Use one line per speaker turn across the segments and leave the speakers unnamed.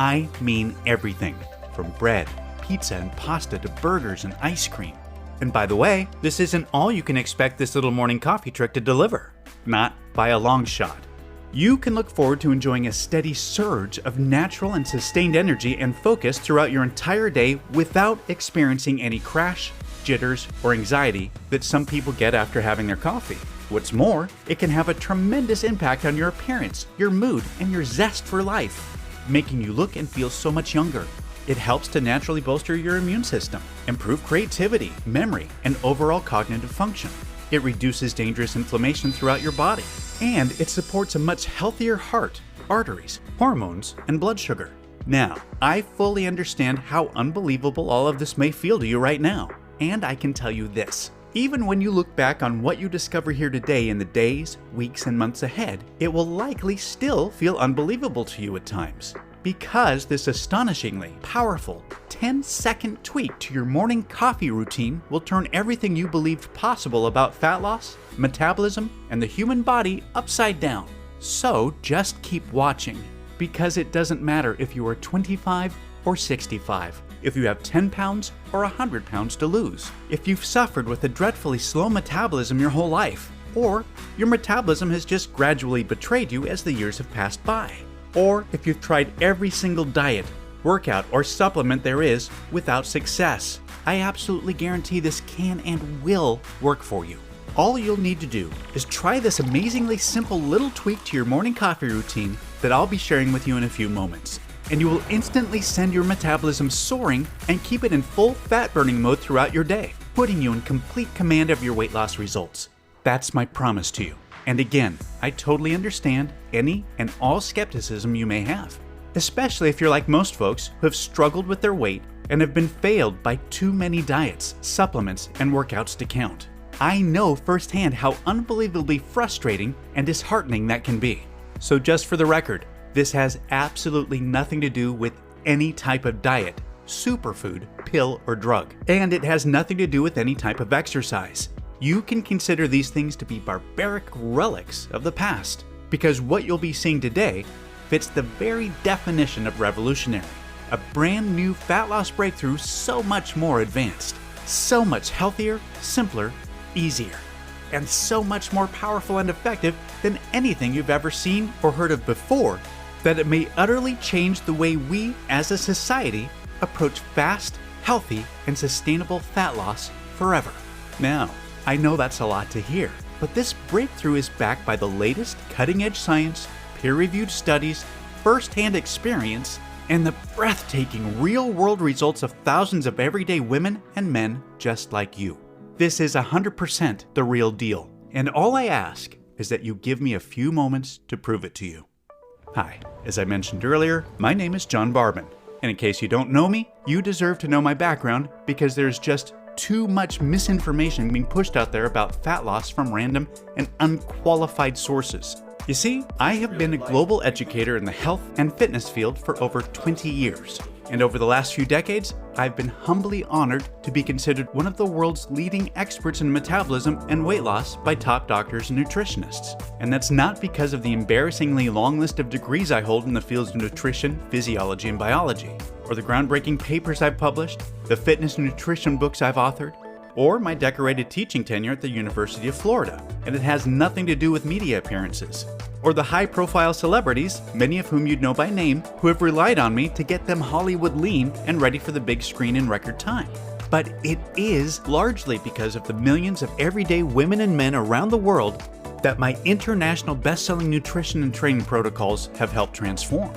I mean everything, from bread, pizza, and pasta to burgers and ice cream. And by the way, this isn't all you can expect this little morning coffee trick to deliver. Not by a long shot. You can look forward to enjoying a steady surge of natural and sustained energy and focus throughout your entire day without experiencing any crash, jitters, or anxiety that some people get after having their coffee. What's more, it can have a tremendous impact on your appearance, your mood, and your zest for life, making you look and feel so much younger. It helps to naturally bolster your immune system, improve creativity, memory, and overall cognitive function. It reduces dangerous inflammation throughout your body, and it supports a much healthier heart, arteries, hormones, and blood sugar. Now, I fully understand how unbelievable all of this may feel to you right now, and I can tell you this. Even when you look back on what you discover here today in the days, weeks, and months ahead, it will likely still feel unbelievable to you at times. Because this astonishingly powerful 10-second tweak to your morning coffee routine will turn everything you believed possible about fat loss, metabolism, and the human body upside down. So just keep watching, because it doesn't matter if you are 25 or 65, if you have 10 pounds or 100 pounds to lose, if you've suffered with a dreadfully slow metabolism your whole life, or your metabolism has just gradually betrayed you as the years have passed by. Or if you've tried every single diet, workout, or supplement there is without success. I absolutely guarantee this can and will work for you. All you'll need to do is try this amazingly simple little tweak to your morning coffee routine that I'll be sharing with you in a few moments. And you will instantly send your metabolism soaring and keep it in full fat burning mode throughout your day, putting you in complete command of your weight loss results. That's my promise to you. And again, I totally understand any and all skepticism you may have, especially if you're like most folks who have struggled with their weight and have been failed by too many diets, supplements, and workouts to count. I know firsthand how unbelievably frustrating and disheartening that can be. So just for the record, this has absolutely nothing to do with any type of diet, superfood, pill, or drug. And it has nothing to do with any type of exercise. You can consider these things to be barbaric relics of the past, because what you'll be seeing today fits the very definition of revolutionary. A brand new fat loss breakthrough so much more advanced, so much healthier, simpler, easier, and so much more powerful and effective than anything you've ever seen or heard of before, that it may utterly change the way we as a society approach fast, healthy, and sustainable fat loss forever. Now, I know that's a lot to hear, but this breakthrough is backed by the latest cutting-edge science, peer-reviewed studies, first-hand experience, and the breathtaking real-world results of thousands of everyday women and men just like you. This is 100% the real deal, and all I ask is that you give me a few moments to prove it to you. Hi, as I mentioned earlier, my name is John Barban, and in case you don't know me, you deserve to know my background because there's just too much misinformation being pushed out there about fat loss from random and unqualified sources. You see, I have been a global educator in the health and fitness field for over 20 years. And over the last few decades, I've been humbly honored to be considered one of the world's leading experts in metabolism and weight loss by top doctors and nutritionists. And that's not because of the embarrassingly long list of degrees I hold in the fields of nutrition, physiology, and biology, or the groundbreaking papers I've published, the fitness and nutrition books I've authored, or my decorated teaching tenure at the University of Florida. And it has nothing to do with media appearances, or the high-profile celebrities, many of whom you'd know by name, who have relied on me to get them Hollywood lean and ready for the big screen in record time. But it is largely because of the millions of everyday women and men around the world that my international best-selling nutrition and training protocols have helped transform,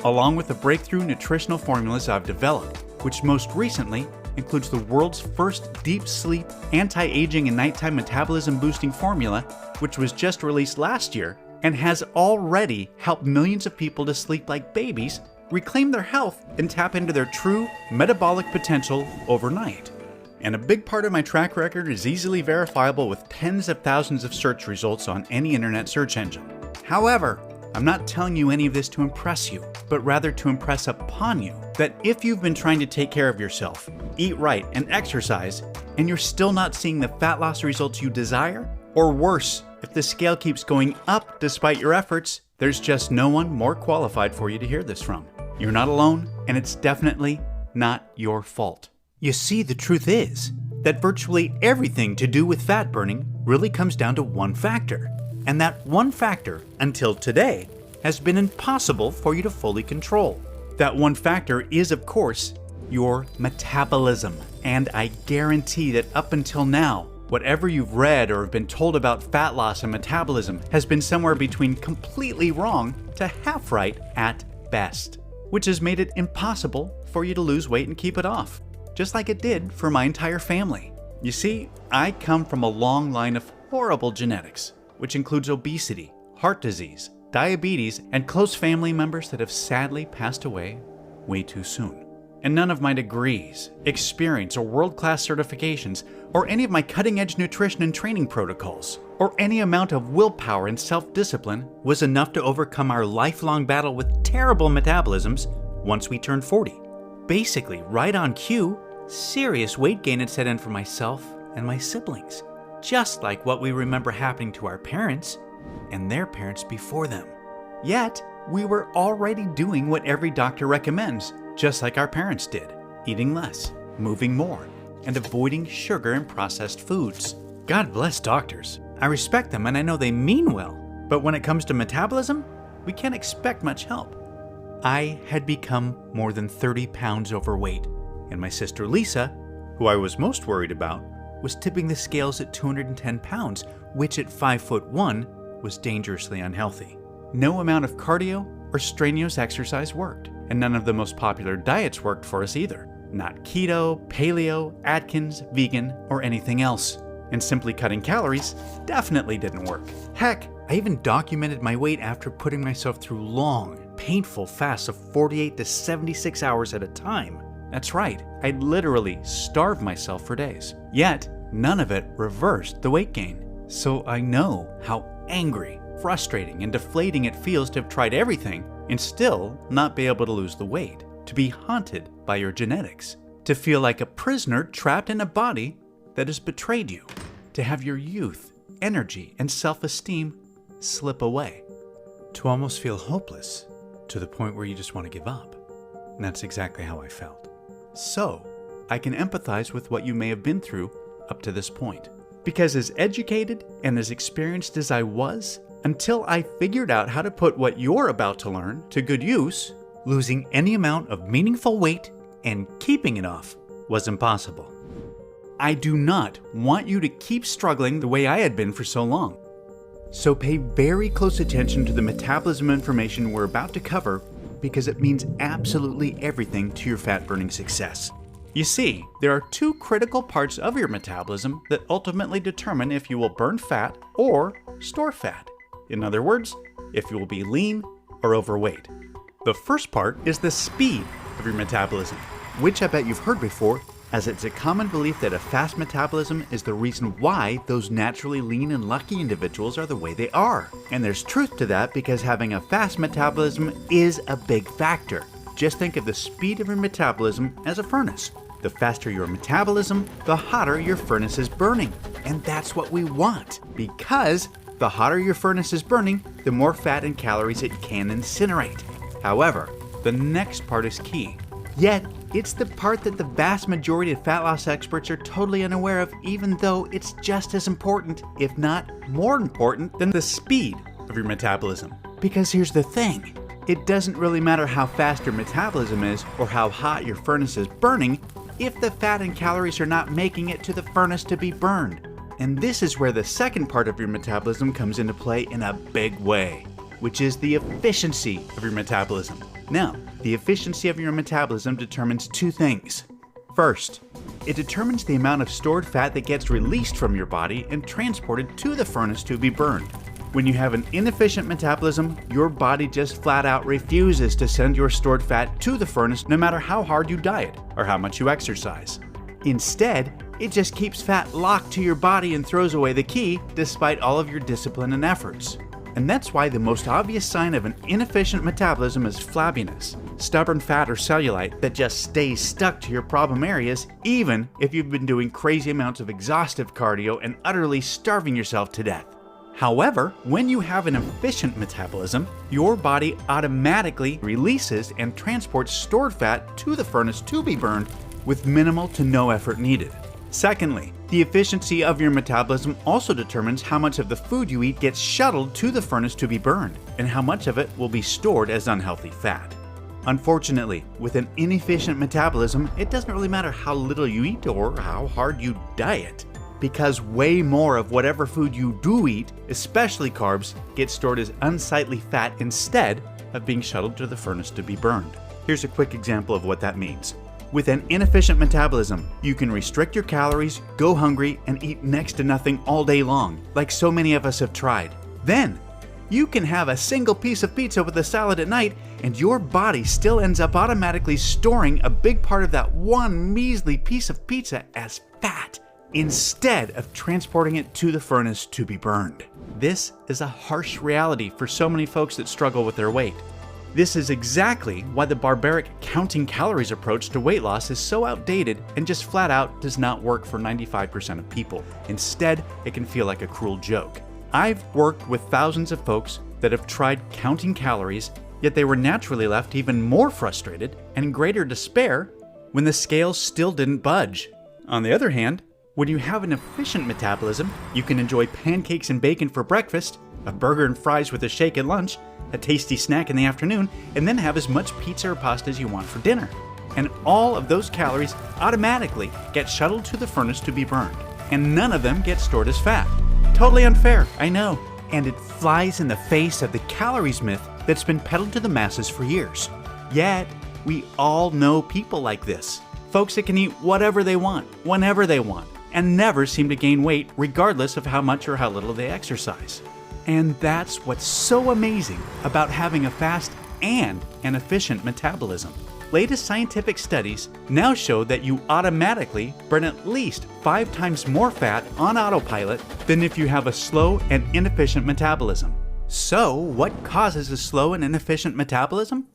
along with the breakthrough nutritional formulas I've developed, which most recently includes the world's first deep sleep, anti-aging and nighttime metabolism boosting formula, which was just released last year and has already helped millions of people to sleep like babies, reclaim their health, and tap into their true metabolic potential overnight. And a big part of my track record is easily verifiable with tens of thousands of search results on any internet search engine. However, I'm not telling you any of this to impress you, but rather to impress upon you that if you've been trying to take care of yourself, eat right, and exercise, and you're still not seeing the fat loss results you desire, or worse, if the scale keeps going up despite your efforts, there's just no one more qualified for you to hear this from. You're not alone, and it's definitely not your fault. You see, the truth is that virtually everything to do with fat burning really comes down to one factor. And that one factor, until today, has been impossible for you to fully control. That one factor is, of course, your metabolism. And I guarantee that up until now, whatever you've read or have been told about fat loss and metabolism has been somewhere between completely wrong to half right at best, which has made it impossible for you to lose weight and keep it off, just like it did for my entire family. You see, I come from a long line of horrible genetics, which includes obesity, heart disease, diabetes, and close family members that have sadly passed away way too soon. And none of my degrees, experience, or world-class certifications, or any of my cutting-edge nutrition and training protocols, or any amount of willpower and self-discipline was enough to overcome our lifelong battle with terrible metabolisms once we turned 40. Basically, right on cue, serious weight gain had set in for myself and my siblings, just like what we remember happening to our parents and their parents before them. Yet, we were already doing what every doctor recommends, just like our parents did, eating less, moving more, and avoiding sugar and processed foods. God bless doctors. I respect them and I know they mean well, but when it comes to metabolism, we can't expect much help. I had become more than 30 pounds overweight, and my sister Lisa, who I was most worried about, was tipping the scales at 210 pounds, which at 5'1" was dangerously unhealthy. No amount of cardio or strenuous exercise worked, and none of the most popular diets worked for us either. Not keto, paleo, Atkins, vegan, or anything else. And simply cutting calories definitely didn't work. Heck, I even documented my weight after putting myself through long, painful fasts of 48 to 76 hours at a time. That's right, I'd literally starved myself for days. Yet, none of it reversed the weight gain. So I know how angry, frustrating, and deflating it feels to have tried everything and still not be able to lose the weight, to be haunted by your genetics, to feel like a prisoner trapped in a body that has betrayed you, to have your youth, energy, and self-esteem slip away, to almost feel hopeless, to the point where you just want to give up. And that's exactly how I felt. So, I can empathize with what you may have been through up to this point. Because as educated and as experienced as I was, until I figured out how to put what you're about to learn to good use, losing any amount of meaningful weight and keeping it off was impossible. I do not want you to keep struggling the way I had been for so long. So pay very close attention to the metabolism information we're about to cover, because it means absolutely everything to your fat burning success. You see, there are two critical parts of your metabolism that ultimately determine if you will burn fat or store fat. In other words, if you will be lean or overweight. The first part is the speed of your metabolism, which I bet you've heard before, as it's a common belief that a fast metabolism is the reason why those naturally lean and lucky individuals are the way they are. And there's truth to that, because having a fast metabolism is a big factor. Just think of the speed of your metabolism as a furnace. The faster your metabolism, the hotter your furnace is burning. And that's what we want, because the hotter your furnace is burning, the more fat and calories it can incinerate. However, the next part is key. Yet, it's the part that the vast majority of fat loss experts are totally unaware of, even though it's just as important, if not more important, than the speed of your metabolism. Because here's the thing, it doesn't really matter how fast your metabolism is or how hot your furnace is burning if the fat and calories are not making it to the furnace to be burned. And this is where the second part of your metabolism comes into play in a big way, which is the efficiency of your metabolism. Now, the efficiency of your metabolism determines two things. First, it determines the amount of stored fat that gets released from your body and transported to the furnace to be burned. When you have an inefficient metabolism, your body just flat out refuses to send your stored fat to the furnace no matter how hard you diet or how much you exercise. Instead, it just keeps fat locked to your body and throws away the key despite all of your discipline and efforts. And that's why the most obvious sign of an inefficient metabolism is flabbiness, stubborn fat or cellulite that just stays stuck to your problem areas even if you've been doing crazy amounts of exhaustive cardio and utterly starving yourself to death. However, when you have an efficient metabolism, your body automatically releases and transports stored fat to the furnace to be burned with minimal to no effort needed. Secondly, the efficiency of your metabolism also determines how much of the food you eat gets shuttled to the furnace to be burned, and how much of it will be stored as unhealthy fat. Unfortunately, with an inefficient metabolism, it doesn't really matter how little you eat or how hard you diet, because way more of whatever food you do eat, especially carbs, gets stored as unsightly fat instead of being shuttled to the furnace to be burned. Here's a quick example of what that means. With an inefficient metabolism, you can restrict your calories, go hungry, and eat next to nothing all day long, like so many of us have tried. Then, you can have a single piece of pizza with a salad at night, and your body still ends up automatically storing a big part of that one measly piece of pizza as fat, instead of transporting it to the furnace to be burned. This is a harsh reality for so many folks that struggle with their weight. This is exactly why the barbaric counting calories approach to weight loss is so outdated and just flat out does not work for 95% of people. Instead, it can feel like a cruel joke. I've worked with thousands of folks that have tried counting calories, yet they were naturally left even more frustrated and in greater despair when the scales still didn't budge. On the other hand, when you have an efficient metabolism, you can enjoy pancakes and bacon for breakfast, a burger and fries with a shake at lunch, a tasty snack in the afternoon, and then have as much pizza or pasta as you want for dinner. And all of those calories automatically get shuttled to the furnace to be burned, and none of them get stored as fat. Totally unfair, I know. And it flies in the face of the calories myth that's been peddled to the masses for years. Yet, we all know people like this. Folks that can eat whatever they want, whenever they want, and never seem to gain weight regardless of how much or how little they exercise. And that's what's so amazing about having a fast and an efficient metabolism. Latest scientific studies now show that you automatically burn at least 5 times more fat on autopilot than if you have a slow and inefficient metabolism. So, what causes a slow and inefficient metabolism?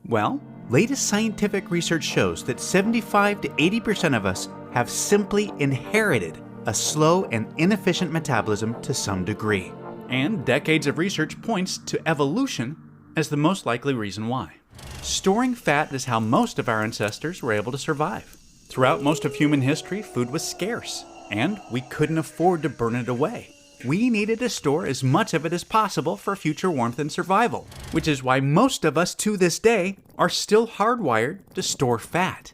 Well, latest scientific research shows that 75 to 80% of us have simply inherited a slow and inefficient metabolism to some degree. And decades of research points to evolution as the most likely reason why. Storing fat is how most of our ancestors were able to survive. Throughout most of human history, food was scarce, and we couldn't afford to burn it away. We needed to store as much of it as possible for future warmth and survival, which is why most of us to this day are still hardwired to store fat.